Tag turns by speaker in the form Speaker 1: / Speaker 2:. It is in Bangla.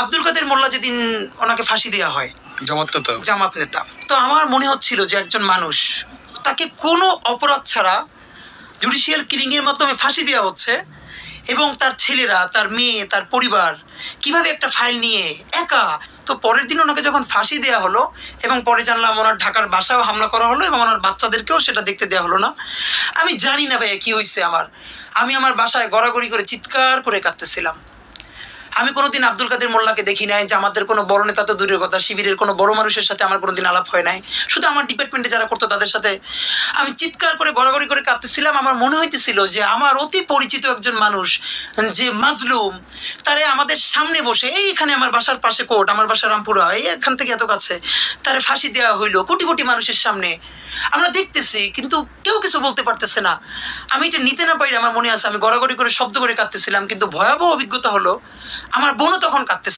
Speaker 1: আব্দুল কাদের মোল্লা যেদিন ওনাকে ফাঁসি দেওয়া হয়, জামাত নেতা, তো আমার মনে হচ্ছিল যে একজন মানুষ, তাকে কোনো অপরাধ ছাড়া জুডিশিয়াল কিলিং এর মাধ্যমে ফাঁসি দেওয়া হচ্ছে, এবং তার ছেলেরা, তার মেয়ে, তার পরিবার কিভাবে একটা ফাইল নিয়ে একা। তো পরের দিন ওনাকে যখন ফাঁসি দেওয়া হলো, এবং পরে জানলাম ওনার ঢাকার বাসাও হামলা করা হলো, এবং ওনার বাচ্চাদেরকেও সেটা দেখতে দেওয়া হলো না। আমি জানি না ভাইয়া কি হয়েছে আমি আমার বাসায় গড়াগড়ি করে চিৎকার করে কাঁদতেছিলাম। আমি কোনোদিন আব্দুল কাদের মোল্লাকে দেখি নাই, যে আমাদের কোনো বড় নেতা তো দূরের কথা, শিবিরের কোনো বড় মানুষের সাথে আমার কোনোদিন আলাপ হয় নাই, শুধু আমার ডিপার্টমেন্টে যারা করতো তাদের সাথে। আমি চিৎকার করে গড়াগড়ি করে কাঁদতেছিলাম। আমার মনে হইতেছিল যে আমার অতি পরিচিত একজন মানুষ, যে মাজলুম, তারে আমাদের সামনে বসে, এইখানে আমার বাসার পাশে কোর্ট, আমার বাসা রামপুরা, এই এখান থেকে এত কাছে, তারে ফাঁসি দেওয়া হইলো কোটি কোটি মানুষের সামনে। আমরা দেখতেছি, কিন্তু কেউ কিছু বলতে পারতেছে না। আমি এটা নিতে না পারি, আমার মনে আছে আমি গড়াগড়ি করে শব্দ করে কাঁদতেছিলাম। কিন্তু ভয়াবহ অভিজ্ঞতা হলো, আমার বোনও তখন কাঁদতেছে।